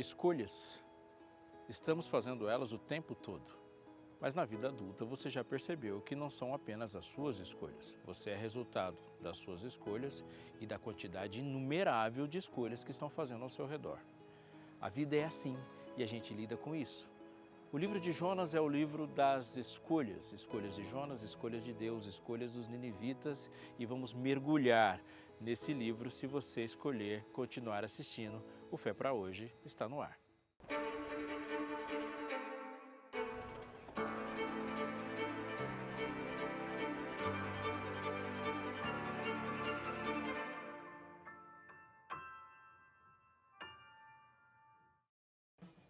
Escolhas, estamos fazendo elas o tempo todo, mas na vida adulta você já percebeu que não são apenas as suas escolhas. Você é resultado das suas escolhas e da quantidade inumerável de escolhas que estão fazendo ao seu redor. A vida é assim e a gente lida com isso. O livro de Jonas é o livro das escolhas, escolhas de Jonas, escolhas de Deus, escolhas dos ninivitas, e vamos mergulhar nesse livro se você escolher continuar assistindo. O Fé para Hoje está no ar.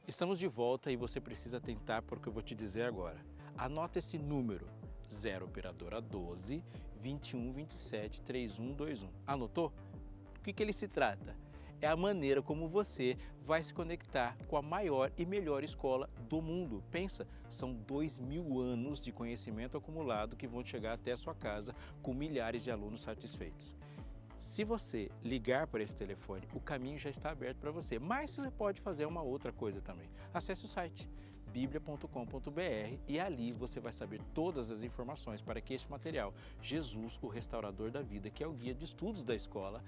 Estamos de volta e você precisa atentar para o que eu vou te dizer agora. Anota esse número, 0 operadora 12 21 27 3121. Anotou? O que ele se trata? É a maneira como você vai se conectar com a maior e melhor escola do mundo. Pensa, são 2000 anos de conhecimento acumulado que vão chegar até a sua casa com milhares de alunos satisfeitos. Se você ligar para esse telefone, o caminho já está aberto para você, mas você pode fazer uma outra coisa também. Acesse o site biblia.com.br e ali você vai saber todas as informações para que este material, Jesus, o restaurador da vida, que é o guia de estudos da escola,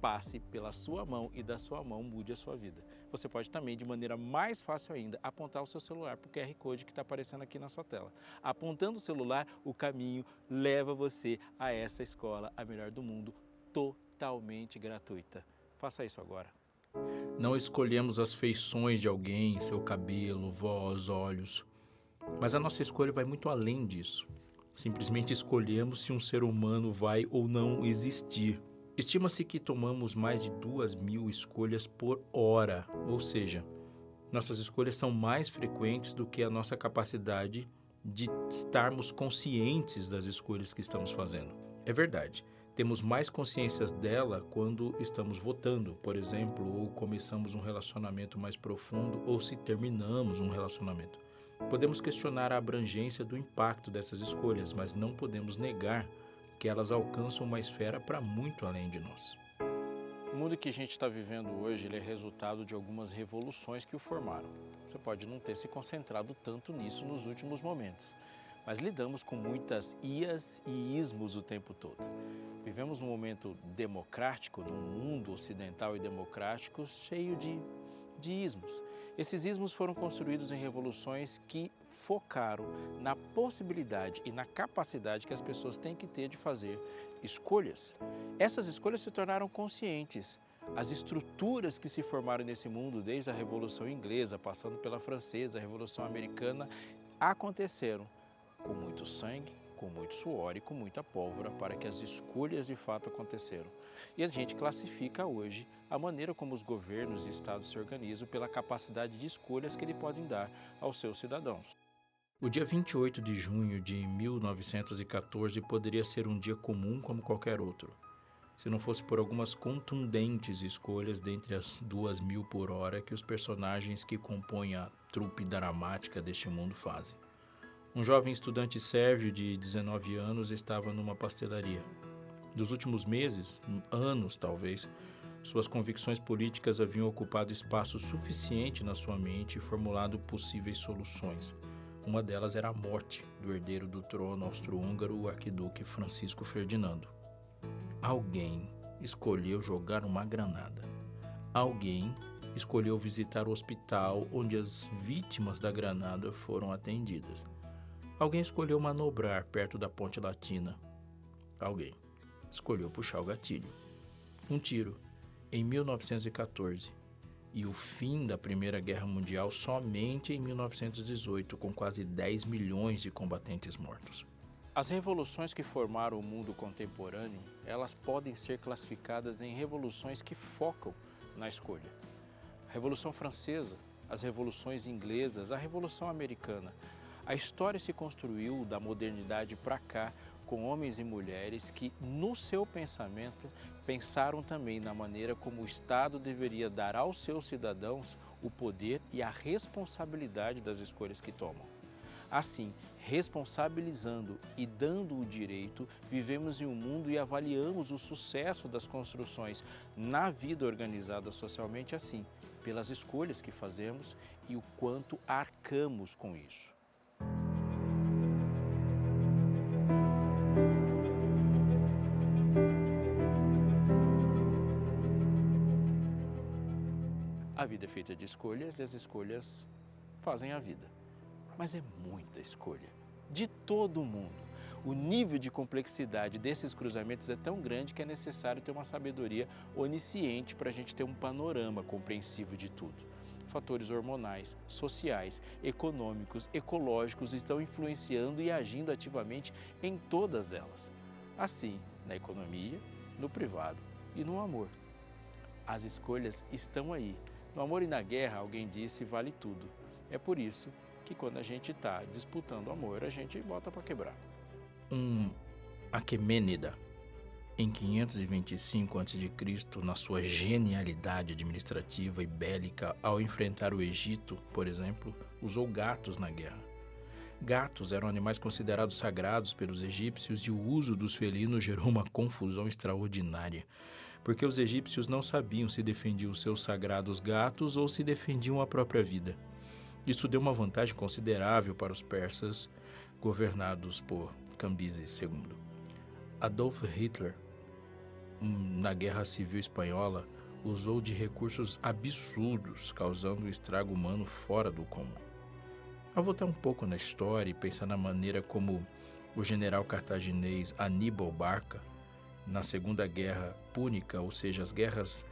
passe pela sua mão e da sua mão mude a sua vida. Você pode também, de maneira mais fácil ainda, apontar o seu celular para o QR Code que está aparecendo aqui na sua tela. Apontando o celular, o caminho leva você a essa escola, a melhor do mundo, totalmente gratuita. Faça isso agora. Não escolhemos as feições de alguém, seu cabelo, voz, olhos, mas a nossa escolha vai muito além disso. Simplesmente escolhemos se um ser humano vai ou não existir. Estima-se que tomamos mais de 2000 escolhas por hora, ou seja, nossas escolhas são mais frequentes do que a nossa capacidade de estarmos conscientes das escolhas que estamos fazendo. É verdade, temos mais consciência dela quando estamos votando, por exemplo, ou começamos um relacionamento mais profundo ou se terminamos um relacionamento. Podemos questionar a abrangência do impacto dessas escolhas, mas não podemos negar que elas alcançam uma esfera para muito além de nós. O mundo que a gente está vivendo hoje ele é resultado de algumas revoluções que o formaram. Você pode não ter se concentrado tanto nisso nos últimos momentos, mas lidamos com muitas ias e ismos o tempo todo. Vivemos num momento democrático, num mundo ocidental e democrático cheio de ismos. Esses ismos foram construídos em revoluções que focaram na possibilidade e na capacidade que as pessoas têm que ter de fazer escolhas. Essas escolhas se tornaram conscientes. As estruturas que se formaram nesse mundo, desde a Revolução Inglesa, passando pela Francesa, a Revolução Americana, aconteceram com muito sangue, com muito suor e com muita pólvora para que as escolhas de fato aconteceram. E a gente classifica hoje a maneira como os governos e estados se organizam pela capacidade de escolhas que eles podem dar aos seus cidadãos. O dia 28 de junho de 1914 poderia ser um dia comum como qualquer outro, se não fosse por algumas contundentes escolhas dentre as 2000 por hora que os personagens que compõem a trupe dramática deste mundo fazem. Um jovem estudante sérvio de 19 anos estava numa pastelaria. Dos últimos meses, anos talvez, suas convicções políticas haviam ocupado espaço suficiente na sua mente e formulado possíveis soluções. Uma delas era a morte do herdeiro do trono austro-húngaro, o arquiduque Francisco Ferdinando. Alguém escolheu jogar uma granada. Alguém escolheu visitar o hospital onde as vítimas da granada foram atendidas. Alguém escolheu manobrar perto da Ponte Latina. Alguém escolheu puxar o gatilho. Um tiro, em 1914, e o fim da Primeira Guerra Mundial somente em 1918, com quase 10 milhões de combatentes mortos. As revoluções que formaram o mundo contemporâneo, elas podem ser classificadas em revoluções que focam na escolha. A Revolução Francesa, as revoluções inglesas, a Revolução Americana. A história se construiu da modernidade para cá com homens e mulheres que, no seu pensamento, pensaram também na maneira como o Estado deveria dar aos seus cidadãos o poder e a responsabilidade das escolhas que tomam. Assim, responsabilizando e dando o direito, vivemos em um mundo e avaliamos o sucesso das construções na vida organizada socialmente assim, pelas escolhas que fazemos e o quanto arcamos com isso. A vida é feita de escolhas e as escolhas fazem a vida. Mas é muita escolha, de todo mundo. O nível de complexidade desses cruzamentos é tão grande que é necessário ter uma sabedoria onisciente para a gente ter um panorama compreensivo de tudo. Fatores hormonais, sociais, econômicos, ecológicos estão influenciando e agindo ativamente em todas elas. Assim, na economia, no privado e no amor. As escolhas estão aí. No amor e na guerra, alguém disse, vale tudo. É por isso que quando a gente está disputando amor, a gente bota para quebrar. Aquemênida, em 525 a.C., na sua genialidade administrativa e bélica, ao enfrentar o Egito, por exemplo, usou gatos na guerra. Gatos eram animais considerados sagrados pelos egípcios e o uso dos felinos gerou uma confusão extraordinária, porque os egípcios não sabiam se defendiam seus sagrados gatos ou se defendiam a própria vida. Isso deu uma vantagem considerável para os persas, governados por Cambises II. Adolf Hitler, na Guerra Civil Espanhola, usou de recursos absurdos, causando um estrago humano fora do comum. Ao voltar um pouco na história e pensar na maneira como o general cartaginês Aníbal Barca, na Segunda Guerra Púnica, ou seja, as guerras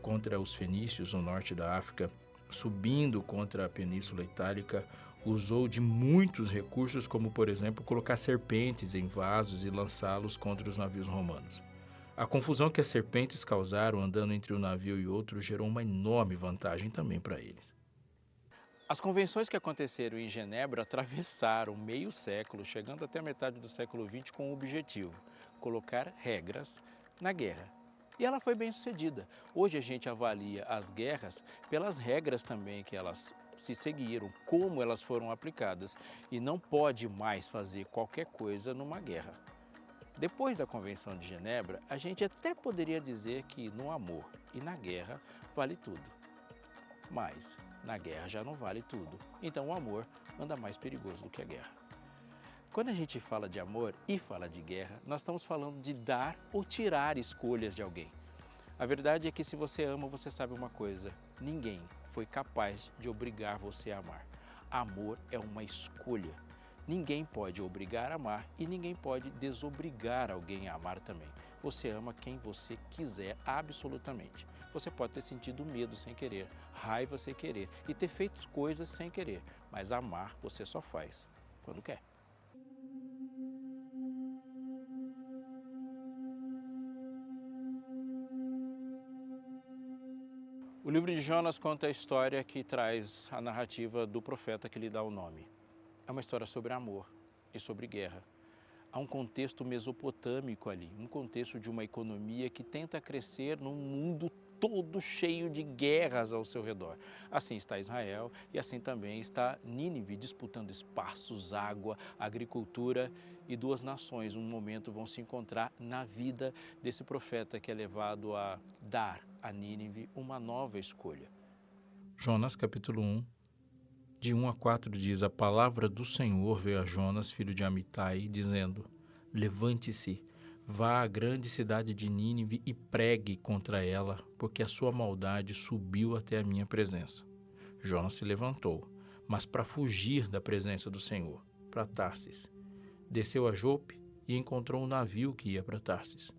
contra os fenícios no norte da África, subindo contra a Península Itálica, usou de muitos recursos, como, por exemplo, colocar serpentes em vasos e lançá-los contra os navios romanos. A confusão que as serpentes causaram andando entre um navio e outro gerou uma enorme vantagem também para eles. As convenções que aconteceram em Genebra atravessaram meio século, chegando até a metade do século XX com o objetivo: colocar regras na guerra. E ela foi bem sucedida. Hoje a gente avalia as guerras pelas regras também que elas se seguiram, como elas foram aplicadas, e não pode mais fazer qualquer coisa numa guerra. Depois da Convenção de Genebra, a gente até poderia dizer que no amor e na guerra vale tudo. Mas na guerra já não vale tudo. Então o amor anda mais perigoso do que a guerra. Quando a gente fala de amor e fala de guerra, nós estamos falando de dar ou tirar escolhas de alguém. A verdade é que se você ama, você sabe uma coisa: ninguém foi capaz de obrigar você a amar. Amor é uma escolha. Ninguém pode obrigar a amar e ninguém pode desobrigar alguém a amar também. Você ama quem você quiser, absolutamente. Você pode ter sentido medo sem querer, raiva sem querer e ter feito coisas sem querer, mas amar você só faz quando quer. O livro de Jonas conta a história que traz a narrativa do profeta que lhe dá o nome. É uma história sobre amor e sobre guerra. Há um contexto mesopotâmico ali, um contexto de uma economia que tenta crescer num mundo todo cheio de guerras ao seu redor. Assim está Israel e assim também está Nínive, disputando espaços, água, agricultura, e duas nações, um momento, vão se encontrar na vida desse profeta que é levado a dar a Nínive uma nova escolha. Jonas capítulo 1, de 1 a 4 diz: a palavra do Senhor veio a Jonas, filho de Amitai, dizendo: levante-se, vá à grande cidade de Nínive e pregue contra ela, porque a sua maldade subiu até a minha presença. Jonas se levantou, mas para fugir da presença do Senhor, para Tarsis. Desceu a Jope e encontrou um navio que ia para Tarsis.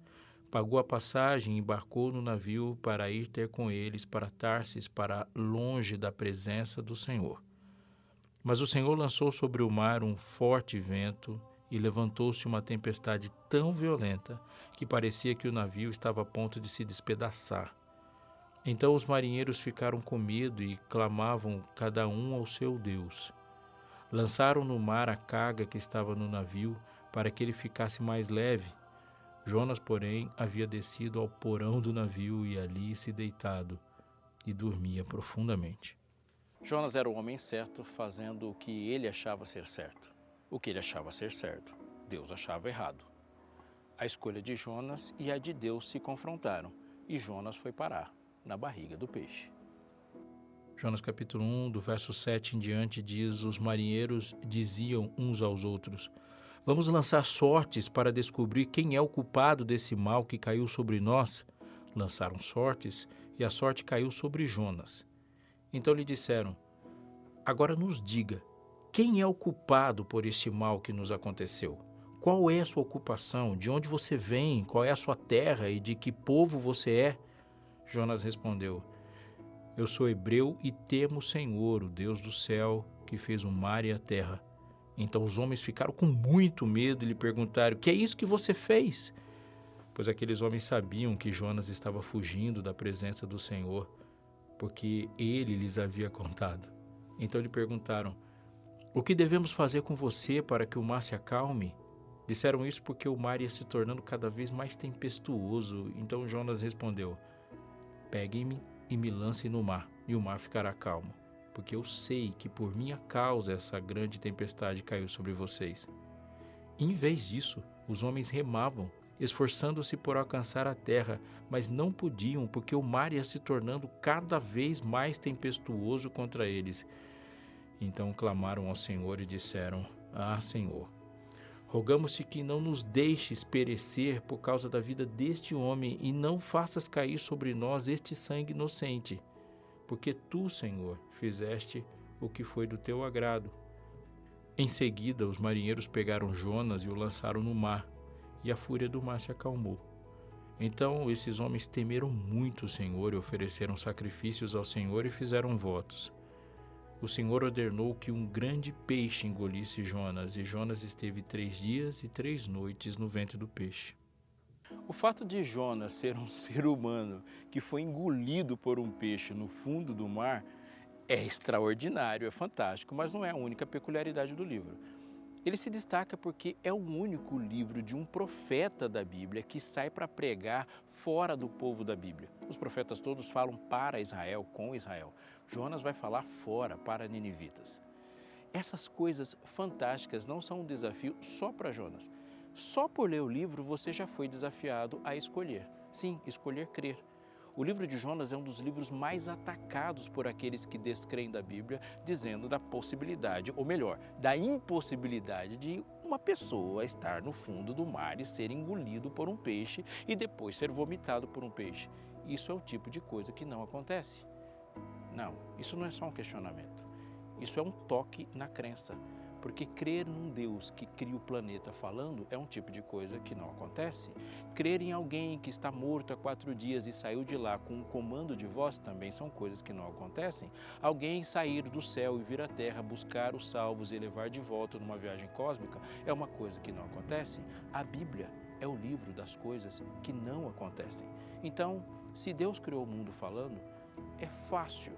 Pagou a passagem e embarcou no navio para ir ter com eles para Tarsis, para longe da presença do Senhor. Mas o Senhor lançou sobre o mar um forte vento e levantou-se uma tempestade tão violenta que parecia que o navio estava a ponto de se despedaçar. Então os marinheiros ficaram com medo e clamavam cada um ao seu Deus. Lançaram no mar a carga que estava no navio para que ele ficasse mais leve. Jonas, porém, havia descido ao porão do navio e ali se deitado e dormia profundamente. Jonas era o homem certo fazendo o que ele achava ser certo. O que ele achava ser certo, Deus achava errado. A escolha de Jonas e a de Deus se confrontaram e Jonas foi parar na barriga do peixe. Jonas capítulo 1, do verso 7 em diante, diz: os marinheiros diziam uns aos outros: vamos lançar sortes para descobrir quem é o culpado desse mal que caiu sobre nós. Lançaram sortes e a sorte caiu sobre Jonas. Então lhe disseram: agora nos diga, quem é o culpado por este mal que nos aconteceu? Qual é a sua ocupação? De onde você vem? Qual é a sua terra e de que povo você é? Jonas respondeu: eu sou hebreu e temo o Senhor, o Deus do céu, que fez o mar e a terra. Então os homens ficaram com muito medo e lhe perguntaram: que é isso que você fez? Pois aqueles homens sabiam que Jonas estava fugindo da presença do Senhor, porque ele lhes havia contado. Então lhe perguntaram: o que devemos fazer com você para que o mar se acalme? Disseram isso porque o mar ia se tornando cada vez mais tempestuoso. Então Jonas respondeu: peguem-me e me lancem no mar, e o mar ficará calmo, porque eu sei que por minha causa essa grande tempestade caiu sobre vocês. E, em vez disso, os homens remavam, esforçando-se por alcançar a terra, mas não podiam, porque o mar ia se tornando cada vez mais tempestuoso contra eles. Então clamaram ao Senhor e disseram: ah, Senhor, rogamos-te que não nos deixes perecer por causa da vida deste homem e não faças cair sobre nós este sangue inocente, porque tu, Senhor, fizeste o que foi do teu agrado. Em seguida, os marinheiros pegaram Jonas e o lançaram no mar, e a fúria do mar se acalmou. Então esses homens temeram muito o Senhor e ofereceram sacrifícios ao Senhor e fizeram votos. O Senhor ordenou que um grande peixe engolisse Jonas, e Jonas esteve 3 dias e 3 noites no ventre do peixe. O fato de Jonas ser um ser humano que foi engolido por um peixe no fundo do mar é extraordinário, é fantástico, mas não é a única peculiaridade do livro. Ele se destaca porque é o único livro de um profeta da Bíblia que sai para pregar fora do povo da Bíblia. Os profetas todos falam para Israel, com Israel. Jonas vai falar fora, para ninivitas. Essas coisas fantásticas não são um desafio só para Jonas. Só por ler o livro você já foi desafiado a escolher. Sim, escolher crer. O livro de Jonas é um dos livros mais atacados por aqueles que descreem da Bíblia, dizendo da possibilidade, ou melhor, da impossibilidade de uma pessoa estar no fundo do mar e ser engolido por um peixe e depois ser vomitado por um peixe. Isso é o tipo de coisa que não acontece. Não, isso não é só um questionamento. Isso é um toque na crença. Porque crer num Deus que cria o planeta falando é um tipo de coisa que não acontece. Crer em alguém que está morto há 4 dias e saiu de lá com um comando de voz também são coisas que não acontecem. Alguém sair do céu e vir à terra, buscar os salvos e levar de volta numa viagem cósmica é uma coisa que não acontece. A Bíblia é o livro das coisas que não acontecem. Então, se Deus criou o mundo falando, é fácil,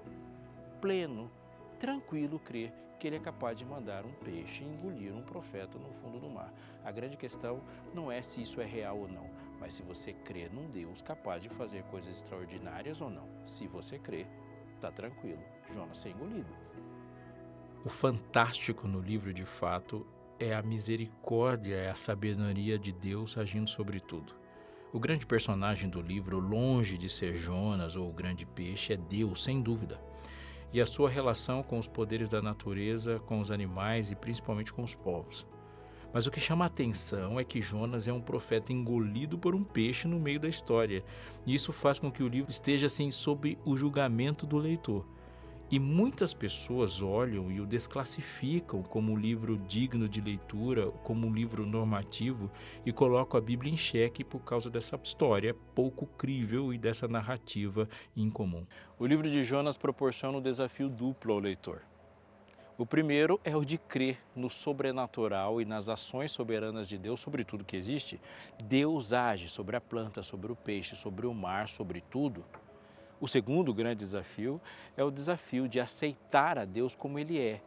pleno, tranquilo crer que ele é capaz de mandar um peixe engolir um profeta no fundo do mar. A grande questão não é se isso é real ou não, mas se você crê num Deus capaz de fazer coisas extraordinárias ou não. Se você crê, está tranquilo, Jonas ser engolido. O fantástico no livro, de fato, é a misericórdia, é a sabedoria de Deus agindo sobre tudo. O grande personagem do livro, longe de ser Jonas ou o grande peixe, é Deus, sem dúvida. E a sua relação com os poderes da natureza, com os animais e principalmente com os povos. Mas o que chama a atenção é que Jonas é um profeta engolido por um peixe no meio da história. E isso faz com que o livro esteja assim sob o julgamento do leitor. E muitas pessoas olham e o desclassificam como um livro digno de leitura, como um livro normativo, e colocam a Bíblia em xeque por causa dessa história pouco crível e dessa narrativa incomum. O livro de Jonas proporciona um desafio duplo ao leitor. O primeiro é o de crer no sobrenatural e nas ações soberanas de Deus sobre tudo que existe. Deus age sobre a planta, sobre o peixe, sobre o mar, sobre tudo. O segundo grande desafio é o desafio de aceitar a Deus como Ele é.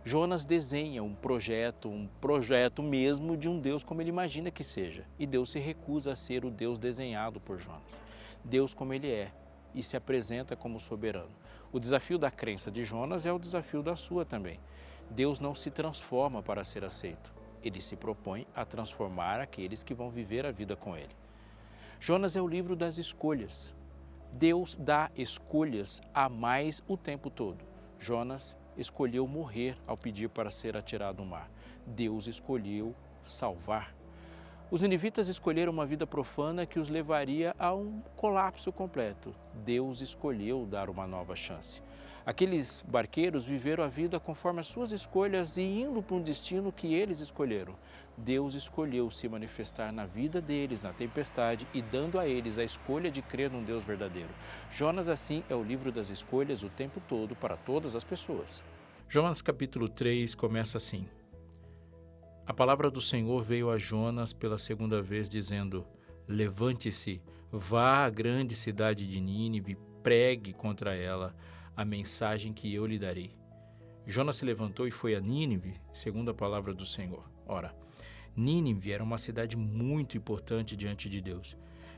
Jonas desenha um projeto mesmo de um Deus como ele imagina que seja. E Deus se recusa a ser o Deus desenhado por Jonas. Deus como Ele é, e se apresenta como soberano. O desafio da crença de Jonas é o desafio da sua também. Deus não se transforma para ser aceito. Ele se propõe a transformar aqueles que vão viver a vida com ele. Jonas é o livro das escolhas. Deus dá escolhas a mais o tempo todo. Jonas escolheu morrer ao pedir para ser atirado no mar. Deus escolheu salvar. Os ninivitas escolheram uma vida profana que os levaria a um colapso completo. Deus escolheu dar uma nova chance. Aqueles barqueiros viveram a vida conforme as suas escolhas e indo para um destino que eles escolheram. Deus escolheu se manifestar na vida deles, na tempestade, e dando a eles a escolha de crer num Deus verdadeiro. Jonas, assim, é o livro das escolhas o tempo todo para todas as pessoas. Jonas capítulo 3 começa assim. A palavra do Senhor veio a Jonas pela segunda vez, dizendo: levante-se, vá à grande cidade de Nínive, pregue contra ela a mensagem que eu lhe darei. Jonas se levantou e foi a Nínive, segundo a palavra do Senhor. Ora, Nínive era uma cidade muito importante diante de Deus.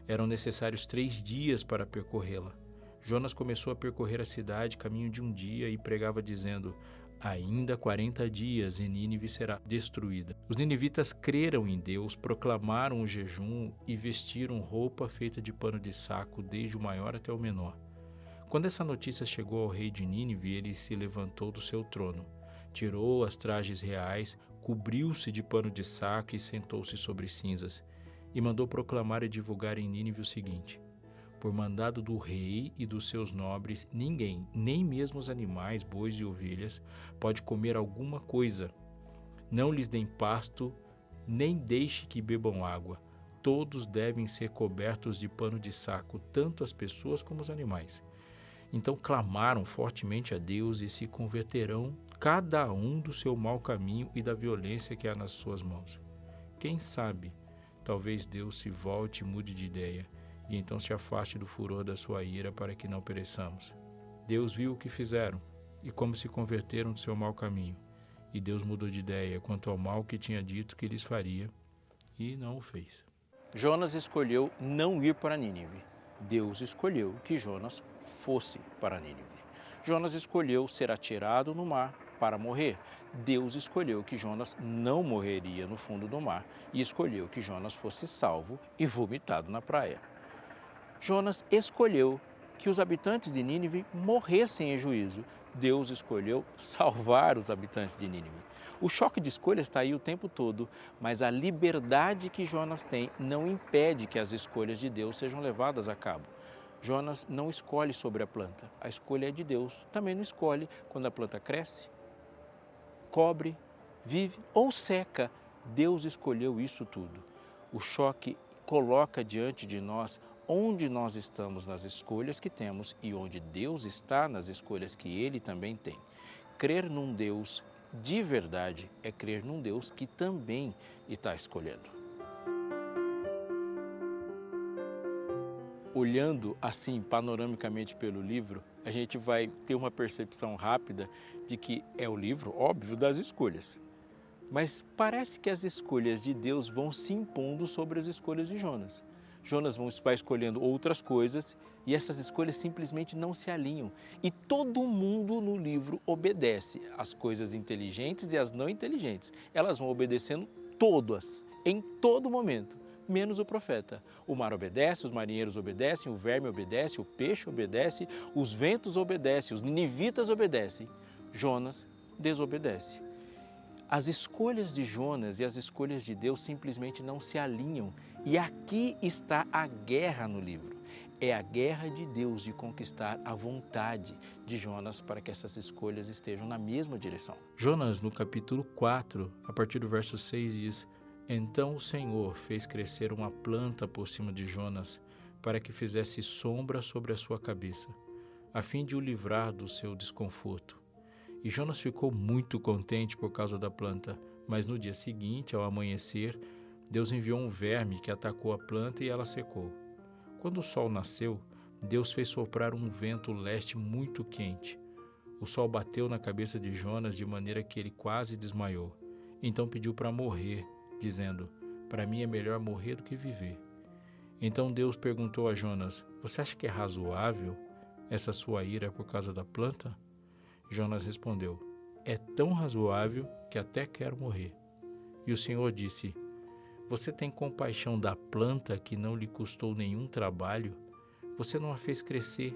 Eram necessários 3 dias para percorrê-la. Jonas começou a percorrer a cidade caminho de um dia e pregava dizendo: ainda 40 dias e Nínive será destruída. Os ninivitas creram em Deus, proclamaram o jejum e vestiram roupa feita de pano de saco, desde o maior até o menor. Quando essa notícia chegou ao rei de Nínive, ele se levantou do seu trono, tirou as trajes reais, cobriu-se de pano de saco e sentou-se sobre cinzas, e mandou proclamar e divulgar em Nínive o seguinte: por mandado do rei e dos seus nobres, ninguém, nem mesmo os animais, bois e ovelhas, pode comer alguma coisa. Não lhes deem pasto, nem deixe que bebam água. Todos devem ser cobertos de pano de saco, tanto as pessoas como os animais. Então clamaram fortemente a Deus e se converterão, cada um do seu mau caminho e da violência que há nas suas mãos. Quem sabe, talvez Deus se volte e mude de ideia, e então se afaste do furor da sua ira para que não pereçamos. Deus viu o que fizeram e como se converteram do seu mau caminho, e Deus mudou de ideia quanto ao mal que tinha dito que lhes faria, e não o fez. Jonas escolheu não ir para Nínive. Deus escolheu que Jonas fosse para Nínive. Jonas escolheu ser atirado no mar para morrer. Deus escolheu que Jonas não morreria no fundo do mar e escolheu que Jonas fosse salvo e vomitado na praia. Jonas escolheu que os habitantes de Nínive morressem em juízo. Deus escolheu salvar os habitantes de Nínive. O choque de escolha está aí o tempo todo, mas a liberdade que Jonas tem não impede que as escolhas de Deus sejam levadas a cabo. Jonas não escolhe sobre a planta, a escolha é de Deus. Também não escolhe quando a planta cresce, cobre, vive ou seca. Deus escolheu isso tudo. O choque coloca diante de nós onde nós estamos nas escolhas que temos e onde Deus está nas escolhas que Ele também tem. Crer num Deus de verdade é crer num Deus que também está escolhendo. Olhando assim panoramicamente pelo livro, a gente vai ter uma percepção rápida de que é o livro, óbvio, das escolhas. Mas parece que as escolhas de Deus vão se impondo sobre as escolhas de Jonas. Jonas vai escolhendo outras coisas e essas escolhas simplesmente não se alinham. E todo mundo no livro obedece, as coisas inteligentes e as não inteligentes. Elas vão obedecendo todas, em todo momento, menos o profeta. O mar obedece, os marinheiros obedecem, o verme obedece, o peixe obedece, os ventos obedecem, os ninivitas obedecem. Jonas desobedece. As escolhas de Jonas e as escolhas de Deus simplesmente não se alinham. E aqui está a guerra no livro. É a guerra de Deus de conquistar a vontade de Jonas para que essas escolhas estejam na mesma direção. Jonas, no capítulo 4, a partir do verso 6, diz: então o Senhor fez crescer uma planta por cima de Jonas, para que fizesse sombra sobre a sua cabeça, a fim de o livrar do seu desconforto. E Jonas ficou muito contente por causa da planta, mas no dia seguinte, ao amanhecer, Deus enviou um verme que atacou a planta e ela secou. Quando o sol nasceu, Deus fez soprar um vento leste muito quente. O sol bateu na cabeça de Jonas de maneira que ele quase desmaiou. Então pediu para morrer, dizendo: para mim é melhor morrer do que viver. Então Deus perguntou a Jonas: você acha que é razoável essa sua ira por causa da planta? Jonas respondeu: é tão razoável que até quero morrer. E o Senhor disse: você tem compaixão da planta que não lhe custou nenhum trabalho? Você não a fez crescer.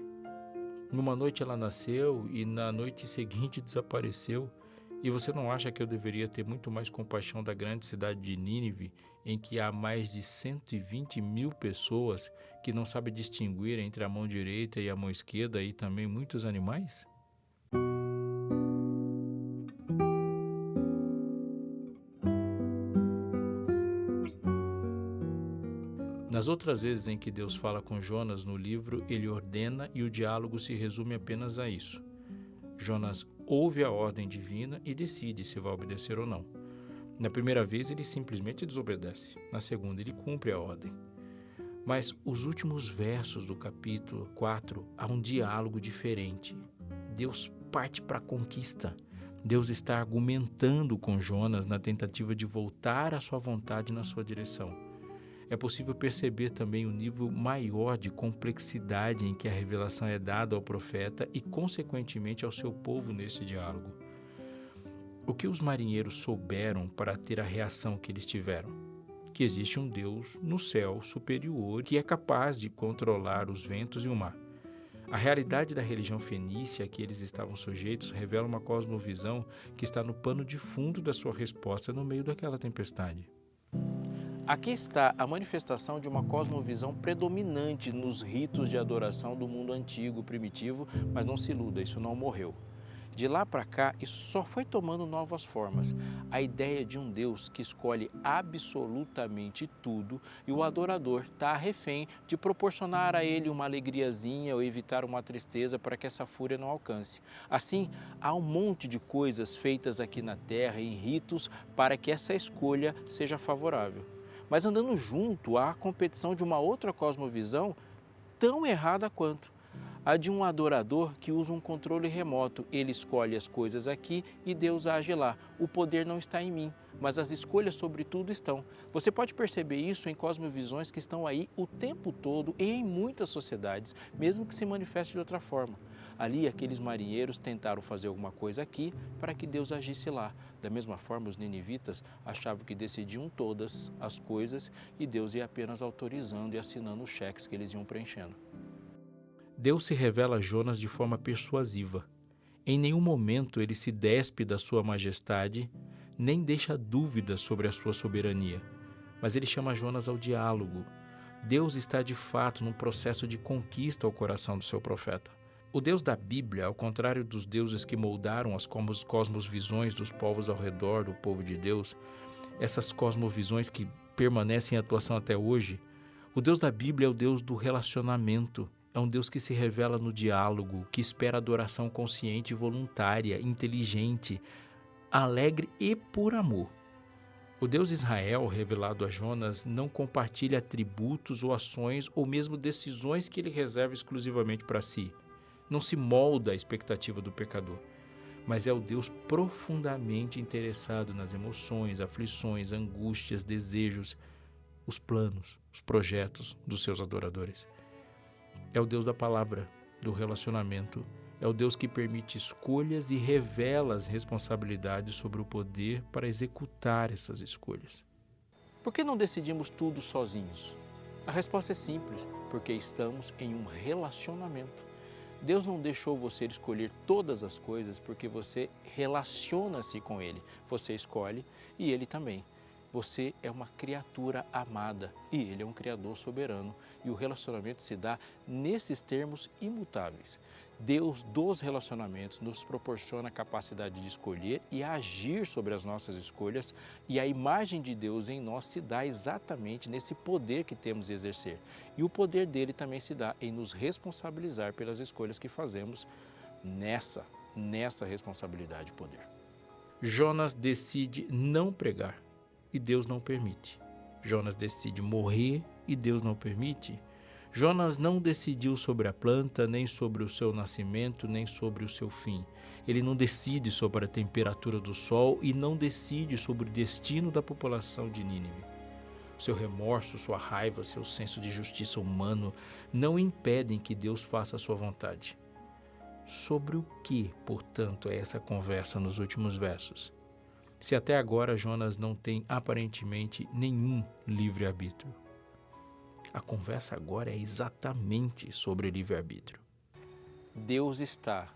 Numa noite ela nasceu e na noite seguinte desapareceu. E você não acha que eu deveria ter muito mais compaixão da grande cidade de Nínive, em que há mais de 120.000 pessoas que não sabem distinguir entre a mão direita e a mão esquerda e também muitos animais? Nas outras vezes em que Deus fala com Jonas no livro, ele ordena e o diálogo se resume apenas a isso. Jonas ouve a ordem divina e decide se vai obedecer ou não. Na primeira vez, ele simplesmente desobedece. Na segunda, ele cumpre a ordem. Mas os últimos versos do capítulo 4, há um diálogo diferente. Deus parte para a conquista. Deus está argumentando com Jonas na tentativa de voltar à sua vontade na sua direção. É possível perceber também o nível maior de complexidade em que a revelação é dada ao profeta e, consequentemente, ao seu povo nesse diálogo. O que os marinheiros souberam para ter a reação que eles tiveram? Que existe um Deus no céu superior que é capaz de controlar os ventos e o mar. A realidade da religião fenícia a que eles estavam sujeitos revela uma cosmovisão que está no pano de fundo da sua resposta no meio daquela tempestade. Aqui está a manifestação de uma cosmovisão predominante nos ritos de adoração do mundo antigo, primitivo, mas não se iluda, isso não morreu. De lá para cá, isso só foi tomando novas formas. A ideia de um Deus que escolhe absolutamente tudo e o adorador está refém de proporcionar a ele uma alegriazinha ou evitar uma tristeza para que essa fúria não alcance. Assim, há um monte de coisas feitas aqui na Terra em ritos para que essa escolha seja favorável. Mas andando junto há a competição de uma outra cosmovisão tão errada quanto a de um adorador que usa um controle remoto. Ele escolhe as coisas aqui e Deus age lá. O poder não está em mim, mas as escolhas sobre tudo estão. Você pode perceber isso em cosmovisões que estão aí o tempo todo e em muitas sociedades, mesmo que se manifeste de outra forma. Ali, aqueles marinheiros tentaram fazer alguma coisa aqui para que Deus agisse lá. Da mesma forma, os ninivitas achavam que decidiam todas as coisas e Deus ia apenas autorizando e assinando os cheques que eles iam preenchendo. Deus se revela a Jonas de forma persuasiva. Em nenhum momento ele se despe da sua majestade, nem deixa dúvidas sobre a sua soberania. Mas ele chama Jonas ao diálogo. Deus está de fato num processo de conquista ao coração do seu profeta. O Deus da Bíblia, ao contrário dos deuses que moldaram as cosmovisões dos povos ao redor do povo de Deus, essas cosmovisões que permanecem em atuação até hoje, o Deus da Bíblia é o Deus do relacionamento. É um Deus que se revela no diálogo, que espera adoração consciente e voluntária, inteligente, alegre e por amor. O Deus de Israel, revelado a Jonas, não compartilha atributos ou ações ou mesmo decisões que ele reserva exclusivamente para si. Não se molda à expectativa do pecador, mas é o Deus profundamente interessado nas emoções, aflições, angústias, desejos, os planos, os projetos dos seus adoradores. É o Deus da palavra, do relacionamento. É o Deus que permite escolhas e revela as responsabilidades sobre o poder para executar essas escolhas. Por que não decidimos tudo sozinhos? A resposta é simples, porque estamos em um relacionamento. Deus não deixou você escolher todas as coisas porque você relaciona-se com Ele. Você escolhe e Ele também. Você é uma criatura amada e Ele é um Criador soberano. E o relacionamento se dá nesses termos imutáveis. Deus dos relacionamentos nos proporciona a capacidade de escolher e agir sobre as nossas escolhas, e a imagem de Deus em nós se dá exatamente nesse poder que temos de exercer. E o poder dele também se dá em nos responsabilizar pelas escolhas que fazemos nessa responsabilidade e poder. Jonas decide não pregar e Deus não permite. Jonas decide morrer e Deus não permite. Jonas não decidiu sobre a planta, nem sobre o seu nascimento, nem sobre o seu fim. Ele não decide sobre a temperatura do sol e não decide sobre o destino da população de Nínive. seu remorso, sua raiva, seu senso de justiça humano não impedem que Deus faça a sua vontade. Sobre o que, portanto, é essa conversa nos últimos versos? Se até agora Jonas não tem aparentemente nenhum livre-arbítrio. A conversa agora é exatamente sobre livre-arbítrio. Deus está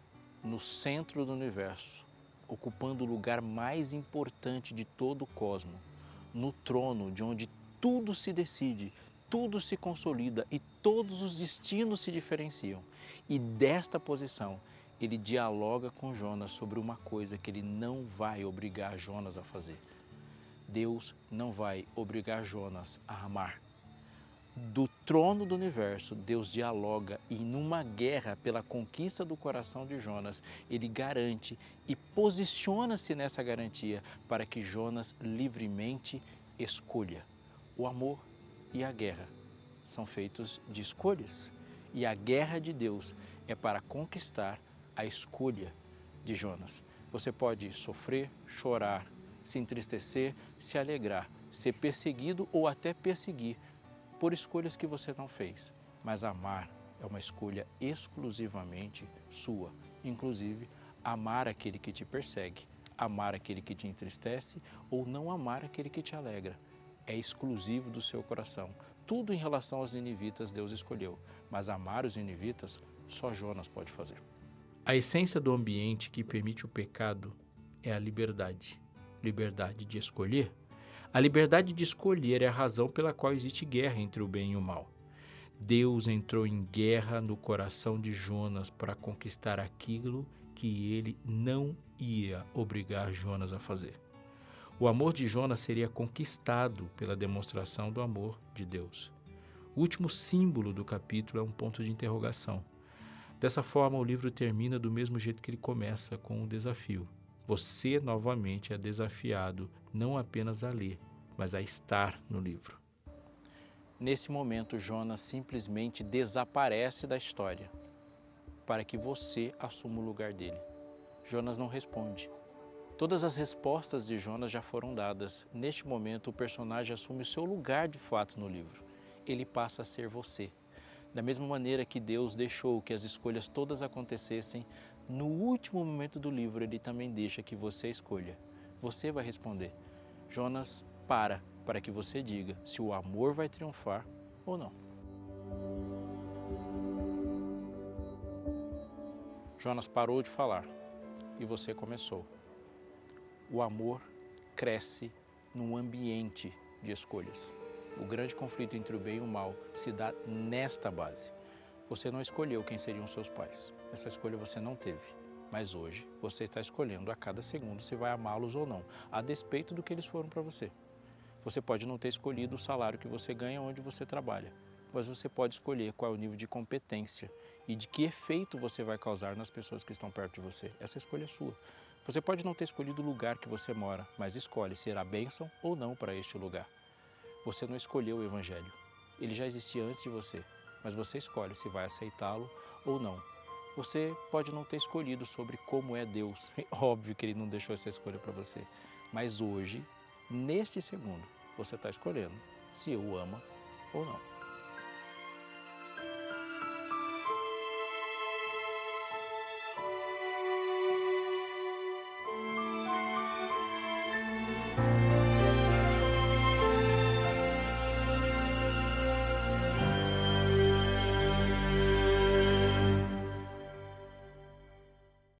no centro do universo, ocupando o lugar mais importante de todo o cosmos, no trono de onde tudo se decide, tudo se consolida e todos os destinos se diferenciam. E desta posição, ele dialoga com Jonas sobre uma coisa que ele não vai obrigar Jonas a fazer. Deus não vai obrigar Jonas a amar. Do trono do universo, Deus dialoga e numa guerra pela conquista do coração de Jonas, ele garante e posiciona-se nessa garantia para que Jonas livremente escolha. O amor e a guerra são feitos de escolhas e a guerra de Deus é para conquistar a escolha de Jonas. Você pode sofrer, chorar, se entristecer, se alegrar, ser perseguido ou até perseguir por escolhas que você não fez. Mas amar é uma escolha exclusivamente sua. Inclusive, amar aquele que te persegue, amar aquele que te entristece ou não amar aquele que te alegra. É exclusivo do seu coração. Tudo em relação aos ninivitas Deus escolheu, mas amar os ninivitas só Jonas pode fazer. A essência do ambiente que permite o pecado é a liberdade. Liberdade de escolher. A liberdade de escolher é a razão pela qual existe guerra entre o bem e o mal. Deus entrou em guerra no coração de Jonas para conquistar aquilo que ele não ia obrigar Jonas a fazer. O amor de Jonas seria conquistado pela demonstração do amor de Deus. O último símbolo do capítulo é um ponto de interrogação. Dessa forma, o livro termina do mesmo jeito que ele começa, com um desafio. Você novamente é desafiado não apenas a ler, mas a estar no livro. Nesse momento, Jonas simplesmente desaparece da história para que você assuma o lugar dele. Jonas não responde. Todas as respostas de Jonas já foram dadas. Neste momento, o personagem assume o seu lugar de fato no livro. Ele passa a ser você. Da mesma maneira que Deus deixou que as escolhas todas acontecessem, no último momento do livro, ele também deixa que você escolha. Você vai responder. Jonas para que você diga se o amor vai triunfar ou não. Jonas parou de falar e você começou. O amor cresce num ambiente de escolhas. O grande conflito entre o bem e o mal se dá nesta base. Você não escolheu quem seriam seus pais. Essa escolha você não teve. Mas hoje você está escolhendo a cada segundo se vai amá-los ou não, a despeito do que eles foram para você. Você pode não ter escolhido o salário que você ganha onde você trabalha, mas você pode escolher qual é o nível de competência e de que efeito você vai causar nas pessoas que estão perto de você. Essa escolha é sua. Você pode não ter escolhido o lugar que você mora, mas escolhe ser a bênção ou não para este lugar. Você não escolheu o Evangelho. Ele já existia antes de você, mas você escolhe se vai aceitá-lo ou não. Você pode não ter escolhido sobre como é Deus. É óbvio que Ele não deixou essa escolha para você. Mas hoje, neste segundo, você está escolhendo se o ama ou não.